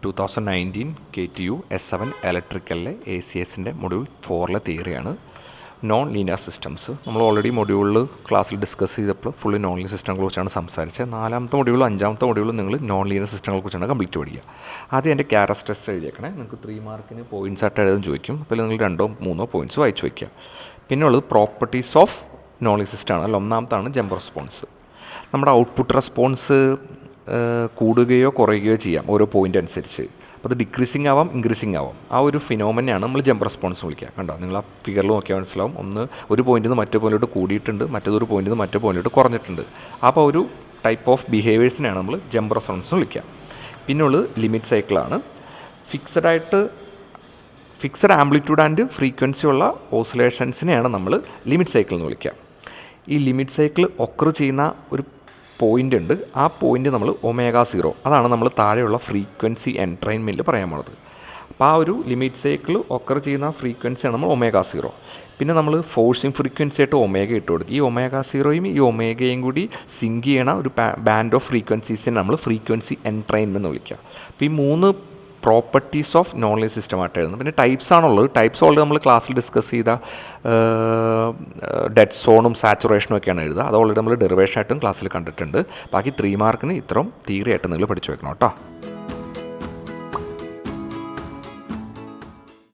2019 KTU S7 ഇലക്ട്രിക്കലിലെ ACSൻ്റെ module 4 തിയറിയാണ് നോൺ ലീനിയർ സിസ്റ്റംസ്. നമ്മൾ ഓൾറെഡി മൊഡ്യൂളിൽ ക്ലാസ്സിൽ ഡിസ്കസ് ചെയ്തപ്പോൾ ഫുള്ള് നോൺ ലീനിയർ സിസ്റ്റങ്ങളെ കുറിച്ചാണ് സംസാരിച്ചത്. 4ാമത്തെ മൊഡ്യൂളും 5ാമത്തെ മൊഡ്യൂളും നിങ്ങൾ നോൺ ലീനിയർ സിസ്റ്റങ്ങളെ കുറിച്ചാണ് കംപ്ലീറ്റ് പഠിക്കുക. ആദ്യം എൻ്റെ ക്യാരക്ടറിസ്റ്റിക്സ് എഴുതിയേക്കണേ. നിങ്ങൾക്ക് 3 മാർക്കിന് പോയിൻറ്റ്സ് ആയിട്ട് എഴുതാൻ ചോദിക്കും. അപ്പോൾ നിങ്ങൾ 2-3 പോയിൻറ്റ്സ് വായിച്ച് വയ്ക്കുക. പിന്നെ ഉള്ളത് പ്രോപ്പർട്ടീസ് ഓഫ് നോൺ ലീനിയർ സിസ്റ്റമാണ്. അതിൽ ഒന്നാമത്താണ് ജമ്പ് റെസ്പോൺസ്. നമ്മുടെ ഔട്ട്പുട്ട് റെസ്പോൺസ് കൂടുകയോ കുറയുകയോ ചെയ്യാം ഓരോ പോയിൻ്റ് അനുസരിച്ച്. അപ്പോൾ അത് ഡിക്രീസിങ് ആവാം, ഇൻക്രീസിങ് ആവാം. ആ ഒരു ഫിനോമിനയാണ് നമ്മൾ ജമ്പ് റെസ്പോൺസ് വിളിക്കുക. കണ്ടോ, നിങ്ങൾ ആ ഫിഗറിൽ നോക്കിയാൽ മനസ്സിലാവും. ഒരു പോയിന്റിൽ നിന്ന് മറ്റേ പോയിന്റിലോട്ട് കൂടിയിട്ടുണ്ട്, മറ്റൊരു പോയിന്റിൽ നിന്ന് മറ്റേ പോയിന്റിലോട്ട് കുറഞ്ഞിട്ടുണ്ട്. അപ്പോൾ ഒരു ടൈപ്പ് ഓഫ് ബിഹേവിയേഴ്സിനെയാണ് നമ്മൾ ജമ്പ് റെസ്പോൺസ് വിളിക്കുക. പിന്നുള്ളത് ലിമിറ്റ് സൈക്കിളാണ്. ഫിക്സഡ് ആംപ്ലിറ്റ്യൂഡ് ആൻഡ് ഫ്രീക്വൻസി ഉള്ള ഓസിലേഷൻസിനെയാണ് നമ്മൾ ലിമിറ്റ് സൈക്കിൾ എന്ന് വിളിക്കുക. ഈ ലിമിറ്റ് സൈക്കിൾ ഒക്കർ ചെയ്യുന്ന ഒരു പോയിൻ്റ് ഉണ്ട്. ആ പോയിൻ്റ് നമ്മൾ ω0, അതാണ് നമ്മൾ താഴെയുള്ള ഫ്രീക്വൻസി എൻട്രെയിൻമെൻറ്റിൽ പറയാൻ പോണത്. അപ്പോൾ ആ ഒരു ലിമിറ്റ് സൈക്കിൾ ഒക്കർ ചെയ്യുന്ന ഫ്രീക്വൻസിയാണ് നമ്മൾ ω0. പിന്നെ നമ്മൾ ഫോഴ്സിങ് ഫ്രീക്വൻസി ആയിട്ട് ω ഇട്ട് കൊടുക്കും. ഈ ω0യും ഈ ω കൂടി സിങ്ക് ചെയ്യണ ഒരു ബാൻഡ് ഓഫ് ഫ്രീക്വൻസീസിനെ നമ്മൾ ഫ്രീക്വൻസി എൻട്രെയിൻമെൻറ്റ് എന്ന് വിളിക്കുക. അപ്പോൾ ഈ 3 പ്രോപ്പർട്ടീസ് ഓഫ് നോൺ ലീനിയർ സിസ്റ്റമായിട്ട് എഴുതുന്നത്. പിന്നെ ടൈപ്സ് ആണുള്ളത്. ടൈപ്സ് ഓൾറെഡി നമ്മൾ ക്ലാസ്സിൽ ഡിസ്കസ് ചെയ്ത ഡെഡ് സോണും സാച്ചുറേഷനും ഒക്കെയാണ് എഴുതുക. അത് ഓൾറെഡി നമ്മൾ ഡെറിവേഷനായിട്ടും ക്ലാസ്സിൽ കണ്ടിട്ടുണ്ട്. ബാക്കി 3 മാർക്കിന് ഇത്രയും തിയറി ആയിട്ട് നിങ്ങൾ പഠിച്ചു വെക്കണം കേട്ടോ.